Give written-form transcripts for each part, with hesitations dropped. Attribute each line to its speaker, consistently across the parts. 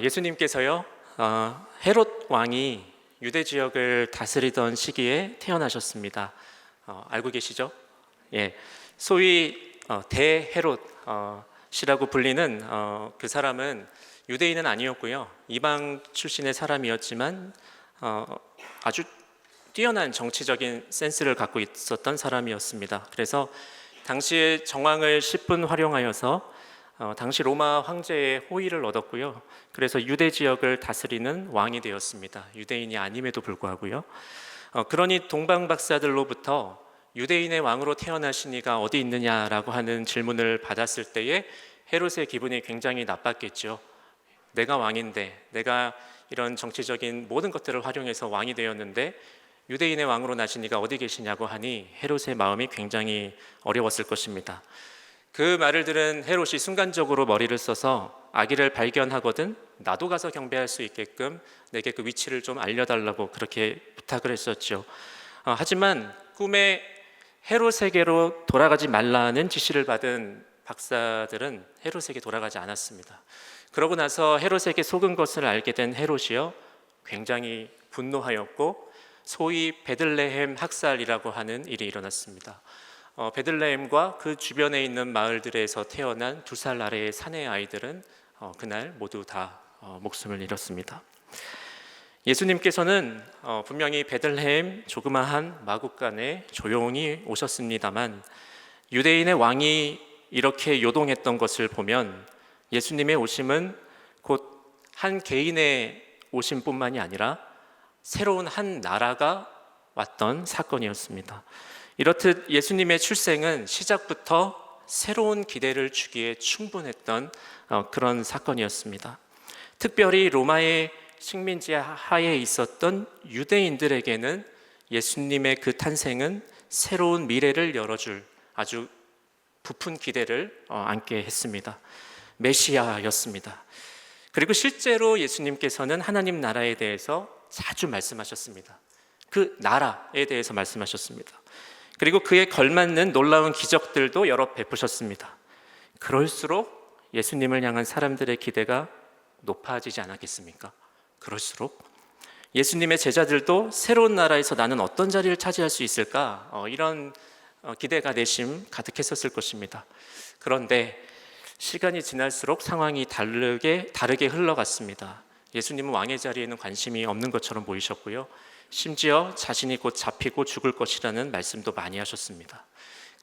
Speaker 1: 예수님께서요, 헤롯 왕이 유대 지역을 다스리던 시기에 태어나셨습니다. 알고 계시죠? 예, 소위 대헤롯이라고 불리는 그 사람은 유대인은 아니었고요, 이방 출신의 사람이었지만 아주 뛰어난 정치적인 센스를 갖고 있었던 사람이었습니다. 그래서 당시의 정황을 10분 활용하여서 당시 로마 황제의 호의를 얻었고요. 그래서 유대 지역을 다스리는 왕이 되었습니다. 유대인이 아님에도 불구하고요. 그러니 동방 박사들로부터 유대인의 왕으로 태어나신 이가 어디 있느냐라고 하는 질문을 받았을 때에 헤롯의 기분이 굉장히 나빴겠죠. 내가 왕인데, 내가 이런 정치적인 모든 것들을 활용해서 왕이 되었는데 유대인의 왕으로 나신 이가 어디 계시냐고 하니 헤롯의 마음이 굉장히 어려웠을 것입니다. 그 말을 들은 헤롯이 순간적으로 머리를 써서 아기를 발견하거든 나도 가서 경배할 수 있게끔 내게 그 위치를 좀 알려달라고 그렇게 부탁을 했었죠. 하지만 꿈에 헤롯에게로 돌아가지 말라는 지시를 받은 박사들은 헤롯에게 돌아가지 않았습니다. 그러고 나서 헤롯에게 속은 것을 알게 된 헤롯이요, 굉장히 분노하였고 소위 베들레헴 학살이라고 하는 일이 일어났습니다. 베들레헴과 그 주변에 있는 마을들에서 태어난 2살 아래의 사내 아이들은 그날 모두 다 목숨을 잃었습니다. 예수님께서는 분명히 베들레헴 조그마한 마국간에 조용히 오셨습니다만 유대인의 왕이 이렇게 요동했던 것을 보면 예수님의 오심은 곧 한 개인의 오심뿐만이 아니라 새로운 한 나라가 왔던 사건이었습니다. 이렇듯 예수님의 출생은 시작부터 새로운 기대를 주기에 충분했던 그런 사건이었습니다. 특별히 로마의 식민지 하에 있었던 유대인들에게는 예수님의 그 탄생은 새로운 미래를 열어줄 아주 부푼 기대를 안게 했습니다. 메시아였습니다. 그리고 실제로 예수님께서는 하나님 나라에 대해서 자주 말씀하셨습니다. 그 나라에 대해서 말씀하셨습니다. 그리고 그에 걸맞는 놀라운 기적들도 여러 베푸셨습니다. 그럴수록 예수님을 향한 사람들의 기대가 높아지지 않았겠습니까? 그럴수록 예수님의 제자들도 새로운 나라에서 나는 어떤 자리를 차지할 수 있을까? 이런 기대가 내심 가득했었을 것입니다. 그런데 시간이 지날수록 상황이 다르게 흘러갔습니다. 예수님은 왕의 자리에는 관심이 없는 것처럼 보이셨고요, 심지어 자신이 곧 잡히고 죽을 것이라는 말씀도 많이 하셨습니다.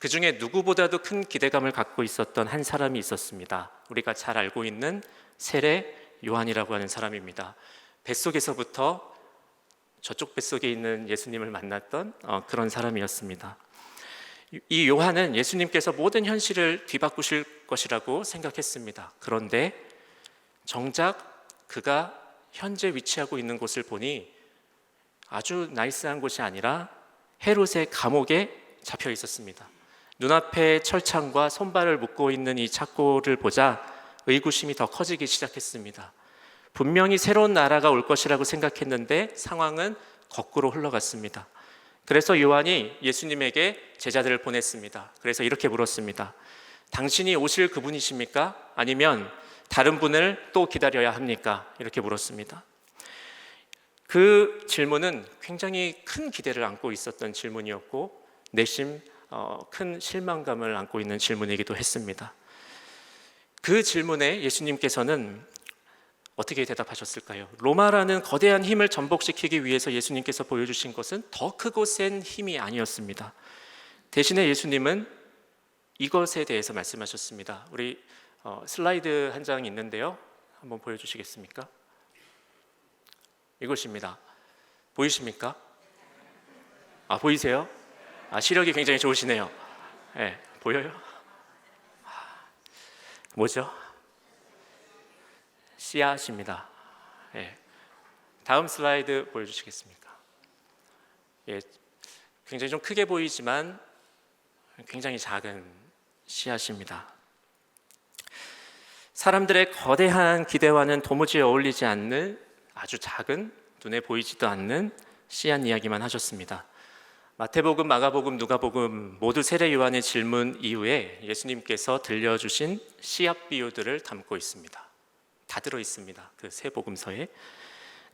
Speaker 1: 그 중에 누구보다도 큰 기대감을 갖고 있었던 한 사람이 있었습니다. 우리가 잘 알고 있는 세례 요한이라고 하는 사람입니다. 뱃속에서부터 저쪽 뱃속에 있는 예수님을 만났던 그런 사람이었습니다. 이 요한은 예수님께서 모든 현실을 뒤바꾸실 것이라고 생각했습니다. 그런데 정작 그가 현재 위치하고 있는 곳을 보니 아주 나이스한 곳이 아니라 헤롯의 감옥에 잡혀 있었습니다. 눈앞에 철창과 손발을 묶고 있는 이 착고를 보자 의구심이 더 커지기 시작했습니다. 분명히 새로운 나라가 올 것이라고 생각했는데 상황은 거꾸로 흘러갔습니다. 그래서 요한이 예수님에게 제자들을 보냈습니다. 그래서 이렇게 물었습니다. 당신이 오실 그분이십니까? 아니면 다른 분을 또 기다려야 합니까? 이렇게 물었습니다. 그 질문은 굉장히 큰 기대를 안고 있었던 질문이었고 내심 큰 실망감을 안고 있는 질문이기도 했습니다. 그 질문에 예수님께서는 어떻게 대답하셨을까요? 로마라는 거대한 힘을 전복시키기 위해서 예수님께서 보여주신 것은 더 크고 센 힘이 아니었습니다. 대신에 예수님은 이것에 대해서 말씀하셨습니다. 우리 슬라이드 한 장 있는데요, 한번 보여주시겠습니까? 이것입니다. 보이십니까? 보이세요? 시력이 굉장히 좋으시네요. 네, 보여요? 뭐죠? 씨앗입니다. 네. 다음 슬라이드 보여주시겠습니까? 예, 굉장히 좀 크게 보이지만 굉장히 작은 씨앗입니다. 사람들의 거대한 기대와는 도무지 어울리지 않는 아주 작은, 눈에 보이지도 않는 씨앗 이야기만 하셨습니다. 마태복음, 마가복음, 누가복음 모두 세례 요한의 질문 이후에 예수님께서 들려주신 씨앗 비유들을 담고 있습니다. 다 들어 있습니다. 그 세 복음서에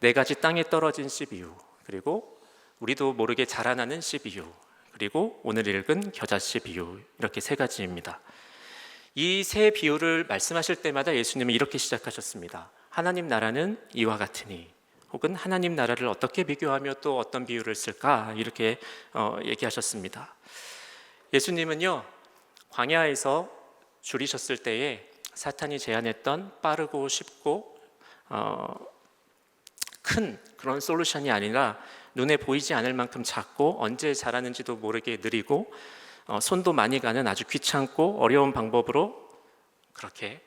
Speaker 1: 네 가지 땅에 떨어진 씨 비유, 그리고 우리도 모르게 자라나는 씨 비유, 그리고 오늘 읽은 겨자씨 비유, 이렇게 세 가지입니다. 이 세 비유를 말씀하실 때마다 예수님은 이렇게 시작하셨습니다. 하나님 나라는 이와 같으니, 혹은 하나님 나라를 어떻게 비교하며 또 어떤 비유를 쓸까, 이렇게 얘기하셨습니다. 예수님은요, 광야에서 줄이셨을 때에 사탄이 제안했던 빠르고 쉽고 큰 그런 솔루션이 아니라 눈에 보이지 않을 만큼 작고 언제 자라는지도 모르게 느리고 손도 많이 가는 아주 귀찮고 어려운 방법으로 그렇게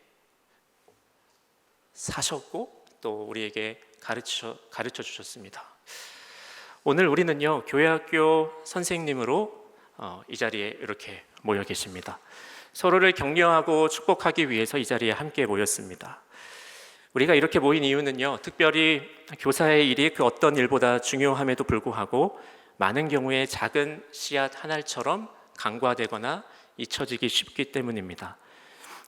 Speaker 1: 사셨고 또 우리에게 가르쳐 주셨습니다. 오늘 우리는요, 교회학교 선생님으로 이 자리에 이렇게 모여 계십니다. 서로를 격려하고 축복하기 위해서 이 자리에 함께 모였습니다. 우리가 이렇게 모인 이유는요, 특별히 교사의 일이 그 어떤 일보다 중요함에도 불구하고 많은 경우에 작은 씨앗 한 알처럼 간과되거나 잊혀지기 쉽기 때문입니다.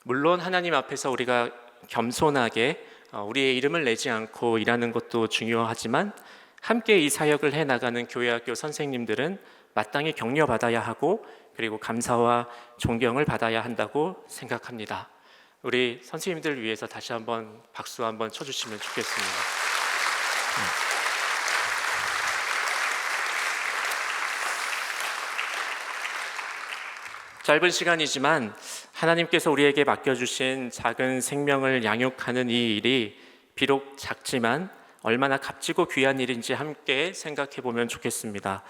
Speaker 1: 물론 하나님 앞에서 우리가 겸손하게 우리의 이름을 내지 않고 일하는 것도 중요하지만 함께 이 사역을 해나가는 교회학교 선생님들은 마땅히 격려받아야 하고 그리고 감사와 존경을 받아야 한다고 생각합니다. 우리 선생님들 위해서 다시 한번 박수 한번 쳐주시면 좋겠습니다. 짧은 시간이지만 하나님께서 우리에게 맡겨주신 작은 생명을 양육하는 이 일이 비록 작지만 얼마나 값지고 귀한 일인지 함께 생각해 보면 좋겠습니다.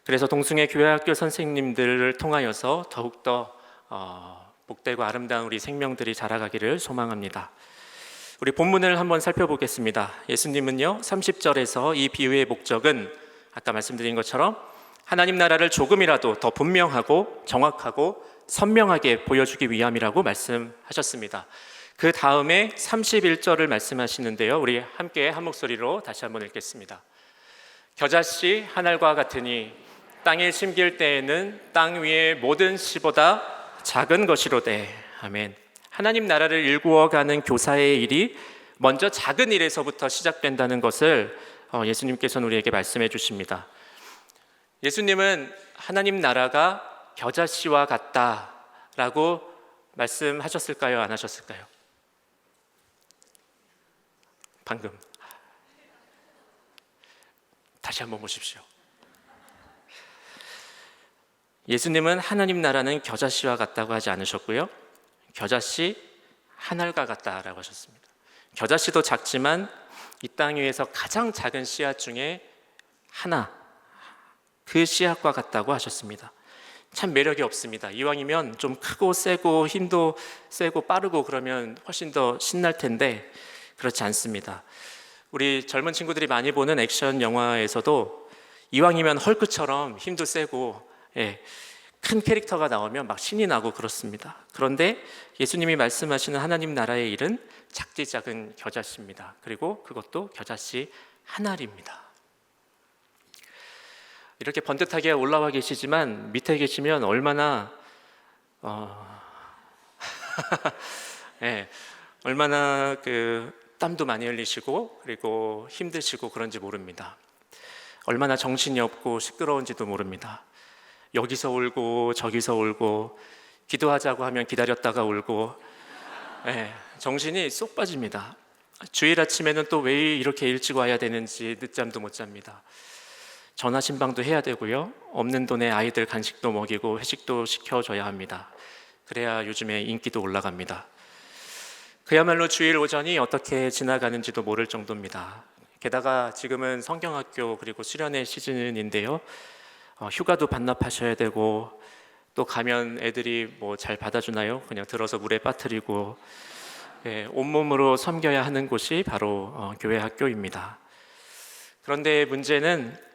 Speaker 1: 그래서 동승의 교회학교 선생님들을 통하여서 더욱더 복되고 아름다운 우리 생명들이 자라가기를 소망합니다. 우리 본문을 한번 살펴보겠습니다. 예수님은요, 30절에서 이 비유의 목적은 아까 말씀드린 것처럼 하나님 나라를 조금이라도 더 분명하고 정확하고 선명하게 보여주기 위함이라고 말씀하셨습니다. 그 다음에 31절을 말씀하시는데요, 우리 함께 한 목소리로 다시 한번 읽겠습니다. 겨자씨 한 알과 같으니 땅에 심길 때에는 땅 위의 모든 씨보다 작은 것이로되. 아멘. 하나님 나라를 일구어가는 교사의 일이 먼저 작은 일에서부터 시작된다는 것을 예수님께서는 우리에게 말씀해 주십니다. 예수님은 하나님 나라가 겨자씨와 같다라고 말씀하셨을까요? 안 하셨을까요? 방금 다시 한번 보십시오. 예수님은 하나님 나라는 겨자씨와 같다고 하지 않으셨고요, 겨자씨 한 알과 같다라고 하셨습니다. 겨자씨도 작지만 이 땅 위에서 가장 작은 씨앗 중에 하나, 그 씨앗과 같다고 하셨습니다. 참 매력이 없습니다. 이왕이면 좀 크고 세고 힘도 세고 빠르고 그러면 훨씬 더 신날 텐데 그렇지 않습니다. 우리 젊은 친구들이 많이 보는 액션 영화에서도 이왕이면 헐크처럼 힘도 세고 큰 캐릭터가 나오면 막 신이 나고 그렇습니다. 그런데 예수님이 말씀하시는 하나님 나라의 일은 작디 작은 겨자씨입니다. 그리고 그것도 겨자씨 한 알입니다. 이렇게 번듯하게 올라와 계시지만 밑에 계시면 얼마나 얼마나 땀도 많이 흘리시고 그리고 힘드시고 그런지 모릅니다. 얼마나 정신이 없고 시끄러운지도 모릅니다. 여기서 울고 저기서 울고 기도하자고 하면 기다렸다가 울고 정신이 쏙 빠집니다. 주일 아침에는 또 왜 이렇게 일찍 와야 되는지 늦잠도 못 잡니다. 전화 신방도 해야 되고요, 없는 돈에 아이들 간식도 먹이고 회식도 시켜줘야 합니다. 그래야 요즘에 인기도 올라갑니다. 그야말로 주일 오전이 어떻게 지나가는지도 모를 정도입니다. 게다가 지금은 성경학교 그리고 수련회 시즌인데요, 휴가도 반납하셔야 되고 또 가면 애들이 뭐 잘 받아주나요? 그냥 들어서 물에 빠뜨리고 온몸으로 섬겨야 하는 곳이 바로 교회 학교입니다. 그런데 문제는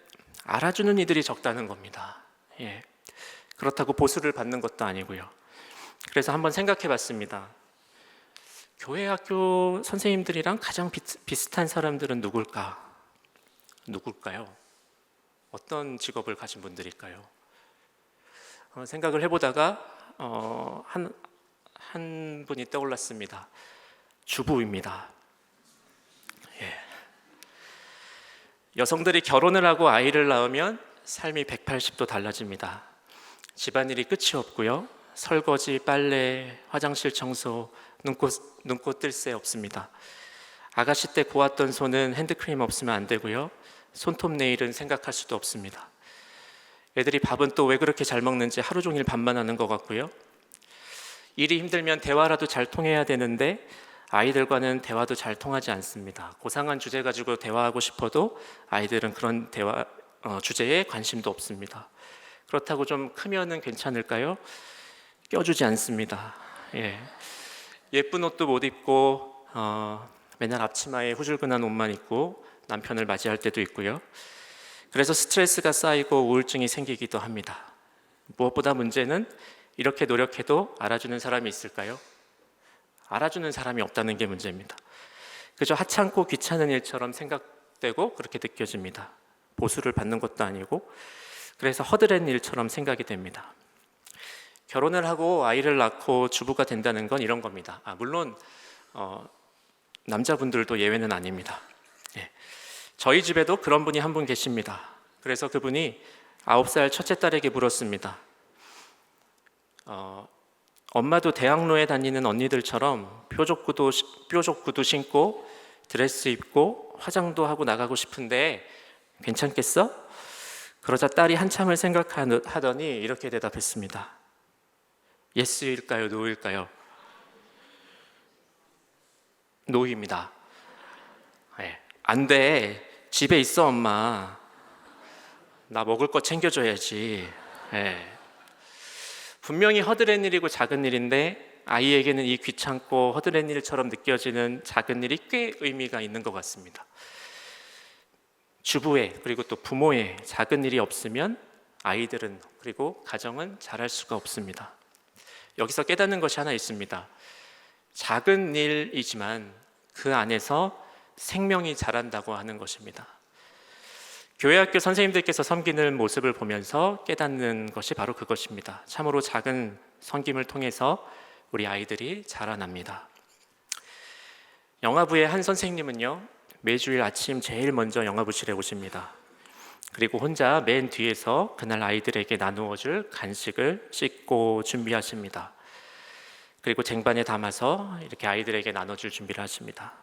Speaker 1: 알아주는 이들이 적다는 겁니다. 그렇다고 보수를 받는 것도 아니고요. 그래서 한번 생각해 봤습니다. 교회 학교 선생님들이랑 가장 비슷한 사람들은 누굴까요? 어떤 직업을 가진 분들일까요? 생각을 해보다가 한 분이 떠올랐습니다. 주부입니다. 예. 여성들이 결혼을 하고 아이를 낳으면 삶이 180도 달라집니다. 집안일이 끝이 없고요. 설거지, 빨래, 화장실 청소, 눈꽃 뜰 새 없습니다. 아가씨 때 고왔던 손은 핸드크림 없으면 안 되고요. 손톱 네일은 생각할 수도 없습니다. 애들이 밥은 또 왜 그렇게 잘 먹는지 하루 종일 밥만 하는 것 같고요. 일이 힘들면 대화라도 잘 통해야 되는데 아이들과는 대화도 잘 통하지 않습니다. 고상한 주제 가지고 대화하고 싶어도 아이들은 그런 대화 주제에 관심도 없습니다. 그렇다고 좀 크면은 괜찮을까요? 껴주지 않습니다. 예쁜 옷도 못 입고 맨날 앞치마에 후줄근한 옷만 입고 남편을 맞이할 때도 있고요. 그래서 스트레스가 쌓이고 우울증이 생기기도 합니다. 무엇보다 문제는 이렇게 노력해도 알아주는 사람이 있을까요? 알아주는 사람이 없다는 게 문제입니다. 그저 하찮고 귀찮은 일처럼 생각되고 그렇게 느껴집니다. 보수를 받는 것도 아니고 그래서 허드렛 일처럼 생각이 됩니다. 결혼을 하고 아이를 낳고 주부가 된다는 건 이런 겁니다. 물론 남자분들도 예외는 아닙니다. 저희 집에도 그런 분이 한 분 계십니다. 그래서 그분이 9살 첫째 딸에게 물었습니다. 엄마도 대학로에 다니는 언니들처럼 뾰족 구두 신고 드레스 입고 화장도 하고 나가고 싶은데 괜찮겠어? 그러자 딸이 한참을 생각하더니 이렇게 대답했습니다. 예스일까요? 노일까요? 노입니다. 안 돼. 집에 있어 엄마. 나 먹을 거 챙겨줘야지. 분명히 허드렛 일이고 작은 일인데 아이에게는 이 귀찮고 허드렛 일처럼 느껴지는 작은 일이 꽤 의미가 있는 것 같습니다. 주부의 그리고 또 부모의 작은 일이 없으면 아이들은 그리고 가정은 자랄 수가 없습니다. 여기서 깨닫는 것이 하나 있습니다. 작은 일이지만 그 안에서 생명이 자란다고 하는 것입니다. 교회학교 선생님들께서 섬기는 모습을 보면서 깨닫는 것이 바로 그것입니다. 참으로 작은 섬김을 통해서 우리 아이들이 자라납니다. 영화부의 한 선생님은요, 매주일 아침 제일 먼저 영화부실에 오십니다. 그리고 혼자 맨 뒤에서 그날 아이들에게 나누어줄 간식을 씻고 준비하십니다. 그리고 쟁반에 담아서 이렇게 아이들에게 나눠줄 준비를 하십니다.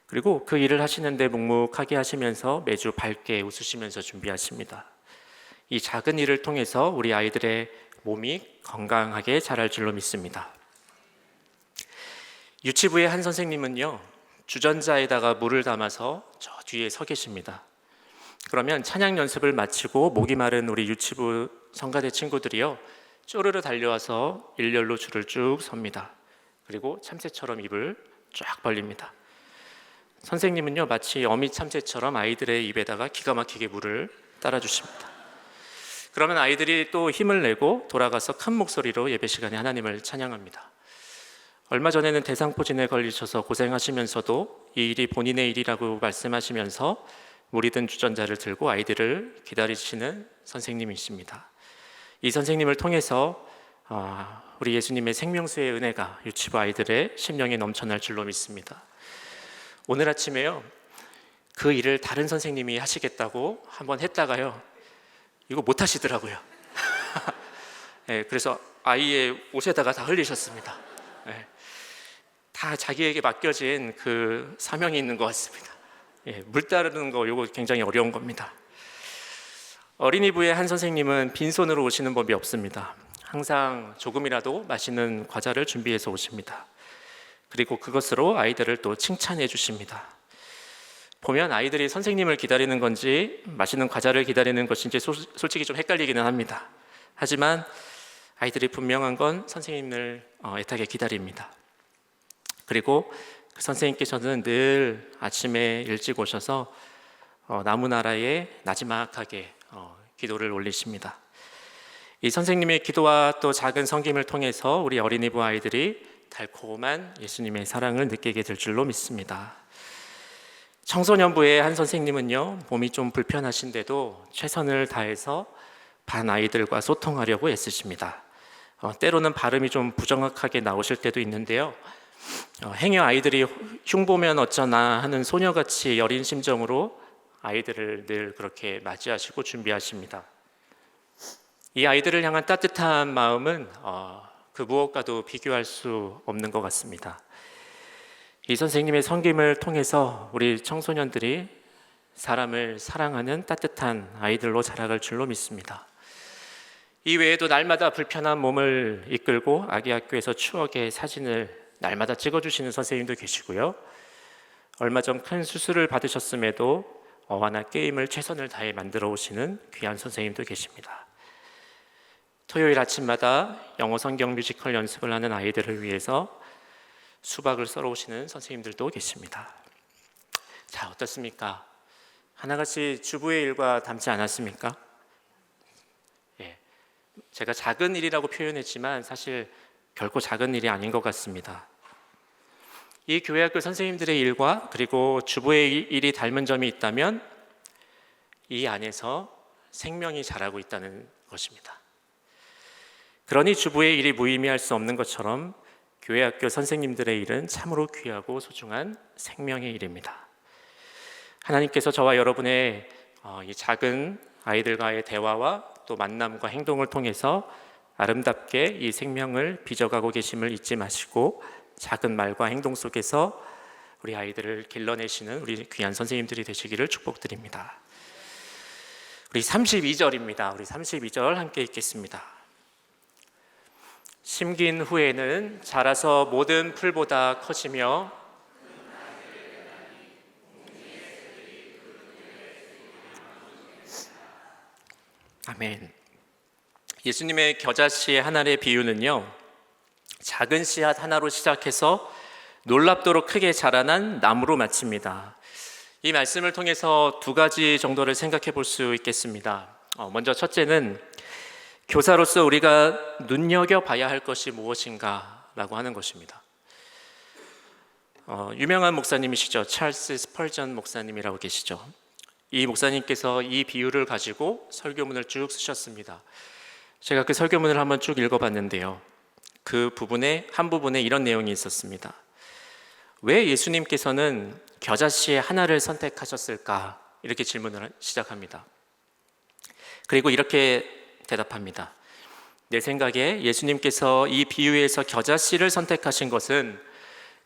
Speaker 1: 그리고 그 일을 하시는데 묵묵하게 하시면서 매주 밝게 웃으시면서 준비하십니다. 이 작은 일을 통해서 우리 아이들의 몸이 건강하게 자랄 줄로 믿습니다. 유치부의 한 선생님은요, 주전자에다가 물을 담아서 저 뒤에 서 계십니다. 그러면 찬양 연습을 마치고 목이 마른 우리 유치부 성가대 친구들이요, 쪼르르 달려와서 일렬로 줄을 쭉 섭니다. 그리고 참새처럼 입을 쫙 벌립니다. 선생님은요, 마치 어미 참새처럼 아이들의 입에다가 기가 막히게 물을 따라주십니다. 그러면 아이들이 또 힘을 내고 돌아가서 큰 목소리로 예배 시간에 하나님을 찬양합니다. 얼마 전에는 대상포진에 걸리셔서 고생하시면서도 이 일이 본인의 일이라고 말씀하시면서 물이 든 주전자를 들고 아이들을 기다리시는 선생님이십니다. 이 선생님을 통해서 우리 예수님의 생명수의 은혜가 유치부 아이들의 심령에 넘쳐날 줄로 믿습니다. 오늘 아침에요, 그 일을 다른 선생님이 하시겠다고 한번 했다가요, 이거 못 하시더라고요. 그래서 아이의 옷에다가 다 흘리셨습니다. 다 자기에게 맡겨진 그 사명이 있는 것 같습니다. 물 따르는 거 이거 굉장히 어려운 겁니다. 어린이부의 한 선생님은 빈손으로 오시는 법이 없습니다. 항상 조금이라도 맛있는 과자를 준비해서 오십니다. 그리고 그것으로 아이들을 또 칭찬해 주십니다. 보면 아이들이 선생님을 기다리는 건지 맛있는 과자를 기다리는 것인지 솔직히 좀 헷갈리기는 합니다. 하지만 아이들이 분명한 건 선생님을 애타게 기다립니다. 그리고 그 선생님께서는 늘 아침에 일찍 오셔서 나무나라에 나지막하게 기도를 올리십니다. 이 선생님의 기도와 또 작은 섬김을 통해서 우리 어린이부 아이들이 달콤한 예수님의 사랑을 느끼게 될 줄로 믿습니다. 청소년부의 한 선생님은요, 몸이 좀 불편하신데도 최선을 다해서 반 아이들과 소통하려고 애쓰십니다. 때로는 발음이 좀 부정확하게 나오실 때도 있는데요, 행여 아이들이 흉보면 어쩌나 하는 소녀같이 여린 심정으로 아이들을 늘 그렇게 맞이하시고 준비하십니다. 이 아이들을 향한 따뜻한 마음은 그 무엇과도 비교할 수 없는 것 같습니다. 이 선생님의 섬김을 통해서 우리 청소년들이 사람을 사랑하는 따뜻한 아이들로 자라갈 줄로 믿습니다. 이 외에도 날마다 불편한 몸을 이끌고 아기 학교에서 추억의 사진을 날마다 찍어주시는 선생님도 계시고요. 얼마 전 큰 수술을 받으셨음에도 어화나 게임을 최선을 다해 만들어 오시는 귀한 선생님도 계십니다. 토요일 아침마다 영어 성경 뮤지컬 연습을 하는 아이들을 위해서 수박을 썰어 오시는 선생님들도 계십니다. 자, 어떻습니까? 하나같이 주부의 일과 닮지 않았습니까? 제가 작은 일이라고 표현했지만 사실 결코 작은 일이 아닌 것 같습니다. 이 교회학교 선생님들의 일과 그리고 주부의 일이 닮은 점이 있다면 이 안에서 생명이 자라고 있다는 것입니다. 그러니 주부의 일이 무의미할 수 없는 것처럼 교회학교 선생님들의 일은 참으로 귀하고 소중한 생명의 일입니다. 하나님께서 저와 여러분의 이 작은 아이들과의 대화와 또 만남과 행동을 통해서 아름답게 이 생명을 빚어가고 계심을 잊지 마시고 작은 말과 행동 속에서 우리 아이들을 길러내시는 우리 귀한 선생님들이 되시기를 축복드립니다. 우리 32절입니다. 우리 32절 함께 읽겠습니다. 심긴 후에는 자라서 모든 풀보다 커지며 아멘. 예수님의 겨자씨 하나의 비유는요, 작은 씨앗 하나로 시작해서 놀랍도록 크게 자라난 나무로 마칩니다. 이 말씀을 통해서 두 가지 정도를 생각해 볼 수 있겠습니다. 먼저 첫째는 교사로서 우리가 눈여겨봐야 할 것이 무엇인가 라고 하는 것입니다. 유명한 목사님이시죠. 찰스 스펄전 목사님이라고 계시죠. 이 목사님께서 이 비유를 가지고 설교문을 쭉 쓰셨습니다. 제가 그 설교문을 한번 쭉 읽어봤는데요, 그 한 부분에 이런 내용이 있었습니다. 왜 예수님께서는 겨자씨 하나를 선택하셨을까? 이렇게 질문을 시작합니다. 그리고 이렇게 대답합니다. 내 생각에 예수님께서 이 비유에서 겨자씨를 선택하신 것은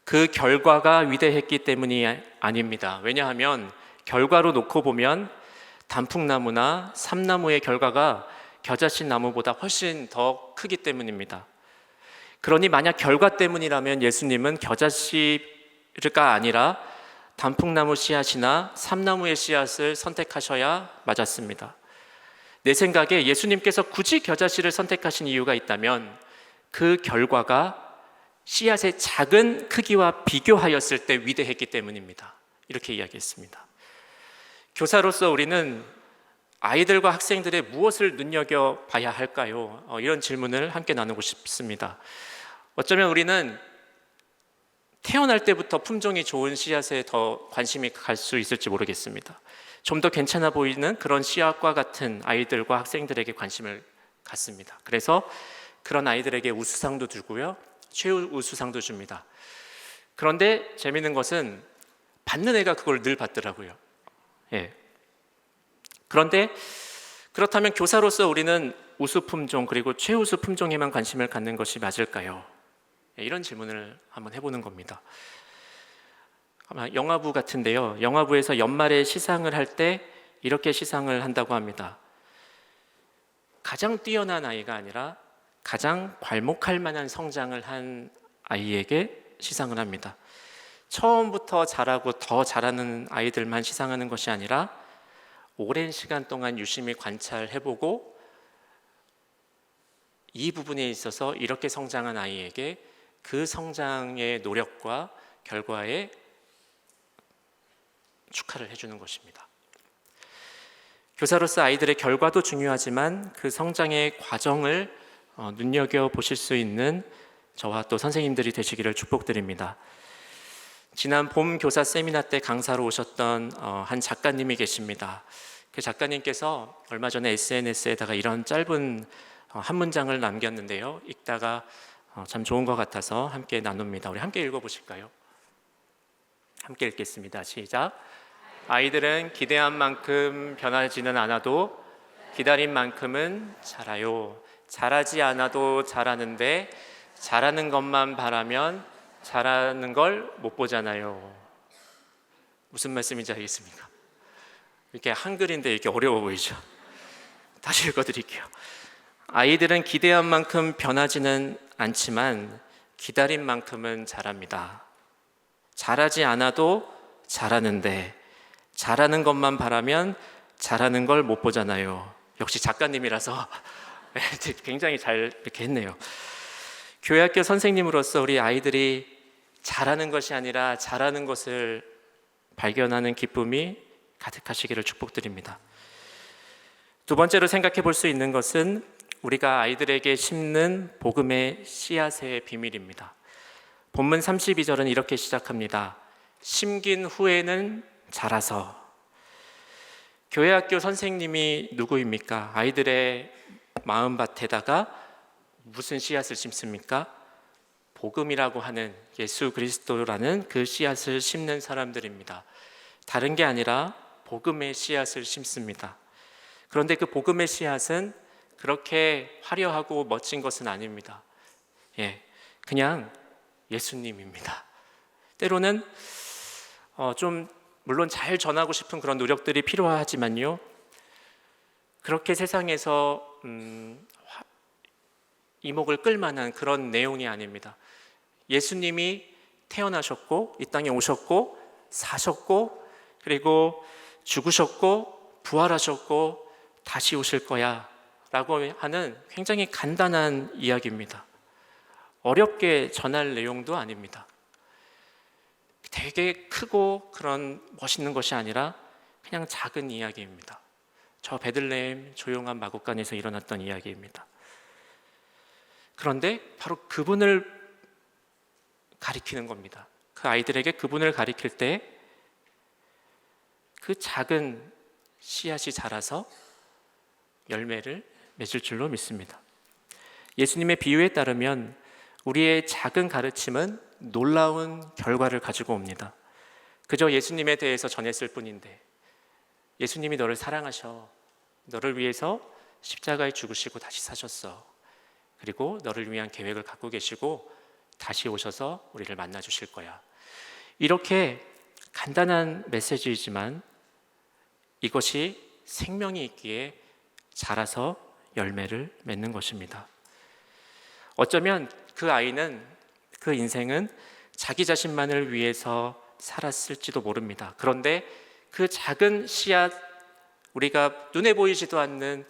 Speaker 1: 그 결과가 위대했기 때문이 아닙니다. 왜냐하면 결과로 놓고 보면 단풍나무나 삼나무의 결과가 겨자씨 나무보다 훨씬 더 크기 때문입니다. 그러니 만약 결과 때문이라면 예수님은 겨자씨가 아니라 단풍나무 씨앗이나 삼나무의 씨앗을 선택하셔야 맞았습니다. 내 생각에 예수님께서 굳이 겨자씨를 선택하신 이유가 있다면 그 결과가 씨앗의 작은 크기와 비교하였을 때 위대했기 때문입니다. 이렇게 이야기했습니다. 교사로서 우리는 아이들과 학생들의 무엇을 눈여겨봐야 할까요? 이런 질문을 함께 나누고 싶습니다. 어쩌면 우리는 태어날 때부터 품종이 좋은 씨앗에 더 관심이 갈 수 있을지 모르겠습니다. 좀 더 괜찮아 보이는 그런 씨앗과 같은 아이들과 학생들에게 관심을 갖습니다. 그래서 그런 아이들에게 우수상도 주고요, 최우수상도 줍니다. 그런데 재미있는 것은 받는 애가 그걸 늘 받더라고요. 그런데 그렇다면 교사로서 우리는 우수 품종 그리고 최우수 품종에만 관심을 갖는 것이 맞을까요? 이런 질문을 한번 해보는 겁니다. 아마 영화부 같은데요, 영화부에서 연말에 시상을 할 때 이렇게 시상을 한다고 합니다. 가장 뛰어난 아이가 아니라 가장 괄목할 만한 성장을 한 아이에게 시상을 합니다. 처음부터 잘하고 더 잘하는 아이들만 시상하는 것이 아니라 오랜 시간 동안 유심히 관찰해보고 이 부분에 있어서 이렇게 성장한 아이에게 그 성장의 노력과 결과에 축하를 해주는 것입니다. 교사로서 아이들의 결과도 중요하지만 그 성장의 과정을 눈여겨보실 수 있는 저와 또 선생님들이 되시기를 축복드립니다. 지난 봄 교사 세미나 때 강사로 오셨던 한 작가님이 계십니다. 그 작가님께서 얼마 전에 SNS에다가 이런 짧은 한 문장을 남겼는데요, 읽다가 참 좋은 것 같아서 함께 나눕니다. 우리 함께 읽어보실까요? 함께 읽겠습니다. 시작. 아이들은 기대한 만큼 변하지는 않아도 기다린 만큼은 자라요. 자라지 않아도 자라는데 자라는 것만 바라면 자라는 걸 못 보잖아요. 무슨 말씀인지 알겠습니까? 이렇게 한글인데 이렇게 어려워 보이죠? 다시 읽어드릴게요. 아이들은 기대한 만큼 변하지는 않지만 기다린 만큼은 자랍니다. 자라지 않아도 자라는데 자라는 것만 바라면 자라는 걸 못 보잖아요. 역시 작가님이라서 굉장히 잘 이렇게 했네요. 교회학교 선생님으로서 우리 아이들이 잘하는 것이 아니라 잘하는 것을 발견하는 기쁨이 가득하시기를 축복드립니다. 두 번째로 생각해 볼 수 있는 것은 우리가 아이들에게 심는 복음의 씨앗의 비밀입니다. 본문 32절은 이렇게 시작합니다. 심긴 후에는 자라서. 교회학교 선생님이 누구입니까? 아이들의 마음밭에다가 무슨 씨앗을 심습니까? 복음이라고 하는 예수 그리스도라는 그 씨앗을 심는 사람들입니다. 다른 게 아니라 복음의 씨앗을 심습니다. 그런데 그 복음의 씨앗은 그렇게 화려하고 멋진 것은 아닙니다. 그냥 예수님입니다. 때로는 좀 물론 잘 전하고 싶은 그런 노력들이 필요하지만요, 그렇게 세상에서 이목을 끌만한 그런 내용이 아닙니다. 예수님이 태어나셨고 이 땅에 오셨고 사셨고 그리고 죽으셨고 부활하셨고 다시 오실 거야 라고 하는 굉장히 간단한 이야기입니다. 어렵게 전할 내용도 아닙니다. 되게 크고 그런 멋있는 것이 아니라 그냥 작은 이야기입니다. 저 베들레헴 조용한 마구간에서 일어났던 이야기입니다. 그런데 바로 그분을 가리키는 겁니다. 그 아이들에게 그분을 가리킬 때 그 작은 씨앗이 자라서 열매를 맺을 줄로 믿습니다. 예수님의 비유에 따르면 우리의 작은 가르침은 놀라운 결과를 가지고 옵니다. 그저 예수님에 대해서 전했을 뿐인데, 예수님이 너를 사랑하셔, 너를 위해서 십자가에 죽으시고 다시 사셨어, 그리고 너를 위한 계획을 갖고 계시고 다시 오셔서 우리를 만나 주실 거야. 이렇게 간단한 메시지이지만 이것이 생명이 있기에 자라서 열매를 맺는 것입니다. 어쩌면 그 아이는, 그 인생은 자기 자신만을 위해서 살았을지도 모릅니다. 그런데 그 작은 씨앗, 우리가 눈에 보이지도 않는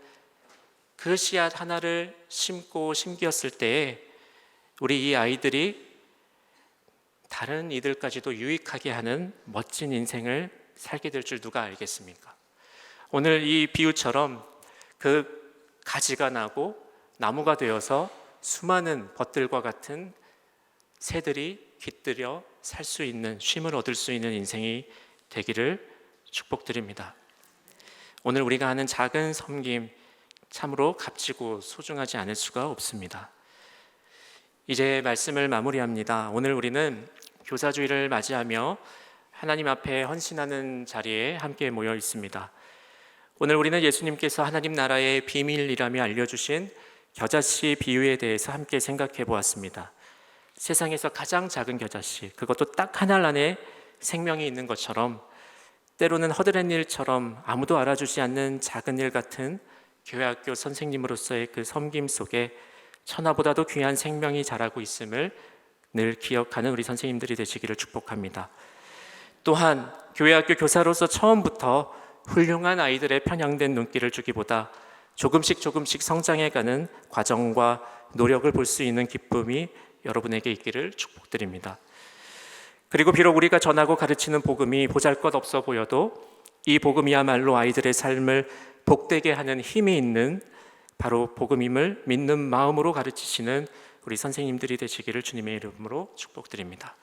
Speaker 1: 그 씨앗 하나를 심고 심기었을 때에 우리 이 아이들이 다른 이들까지도 유익하게 하는 멋진 인생을 살게 될 줄 누가 알겠습니까? 오늘 이 비유처럼 그 가지가 나고 나무가 되어서 수많은 벗들과 같은 새들이 깃들여 살 수 있는, 쉼을 얻을 수 있는 인생이 되기를 축복드립니다. 오늘 우리가 하는 작은 섬김 참으로 값지고 소중하지 않을 수가 없습니다. 이제 말씀을 마무리합니다. 오늘 우리는 교사주일을 맞이하며 하나님 앞에 헌신하는 자리에 함께 모여 있습니다. 오늘 우리는 예수님께서 하나님 나라의 비밀이라며 알려주신 겨자씨 비유에 대해서 함께 생각해 보았습니다. 세상에서 가장 작은 겨자씨, 그것도 딱 한 알 안에 생명이 있는 것처럼 때로는 허드렛 일처럼 아무도 알아주지 않는 작은 일 같은 교회학교 선생님으로서의 그 섬김 속에 천하보다도 귀한 생명이 자라고 있음을 늘 기억하는 우리 선생님들이 되시기를 축복합니다. 또한 교회학교 교사로서 처음부터 훌륭한 아이들의 편향된 눈길을 주기보다 조금씩 성장해가는 과정과 노력을 볼 수 있는 기쁨이 여러분에게 있기를 축복드립니다. 그리고 비록 우리가 전하고 가르치는 복음이 보잘것없어 보여도 이 복음이야말로 아이들의 삶을 복되게 하는 힘이 있는 바로 복음임을 믿는 마음으로 가르치시는 우리 선생님들이 되시기를 주님의 이름으로 축복드립니다.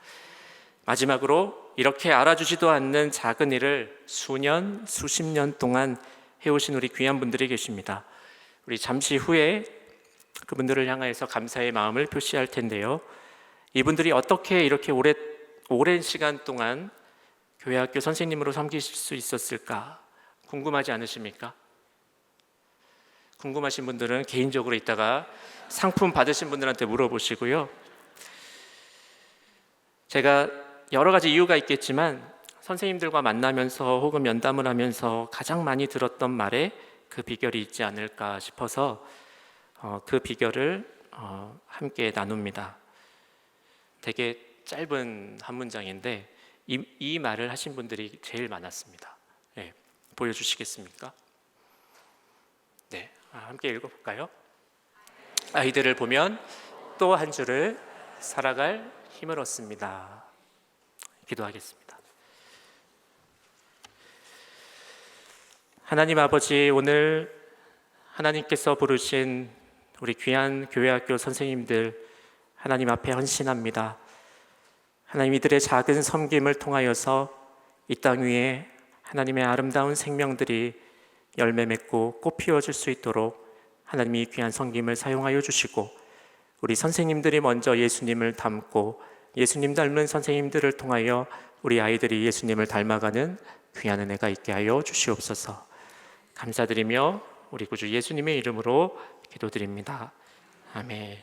Speaker 1: 마지막으로 이렇게 알아주지도 않는 작은 일을 수년, 수십 년 동안 해오신 우리 귀한 분들이 계십니다. 우리 잠시 후에 그분들을 향하여서 감사의 마음을 표시할 텐데요. 이분들이 어떻게 이렇게 오랜 시간 동안 교회학교 선생님으로 섬기실 수 있었을까 궁금하지 않으십니까? 궁금하신 분들은 개인적으로 이따가 상품 받으신 분들한테 물어보시고요. 제가 여러 가지 이유가 있겠지만 선생님들과 만나면서 혹은 면담을 하면서 가장 많이 들었던 말에 그 비결이 있지 않을까 싶어서 그 비결을 함께 나눕니다. 되게 짧은 한 문장인데 이 말을 하신 분들이 제일 많았습니다. 네, 보여주시겠습니까? 네, 함께 읽어볼까요? 아이들을 보면 또 한 주를 살아갈 힘을 얻습니다. 기도하겠습니다. 하나님 아버지, 오늘 하나님께서 부르신 우리 귀한 교회학교 선생님들 하나님 앞에 헌신합니다. 하나님, 이들의 작은 섬김을 통하여서 이 땅 위에 하나님의 아름다운 생명들이 열매 맺고 꽃 피워줄 수 있도록 하나님이 귀한 섬김을 사용하여 주시고, 우리 선생님들이 먼저 예수님을 닮고 예수님 닮은 선생님들을 통하여 우리 아이들이 예수님을 닮아가는 귀한 은혜가 있게 하여 주시옵소서. 감사드리며 우리 구주 예수님의 이름으로 기도드립니다. 아멘.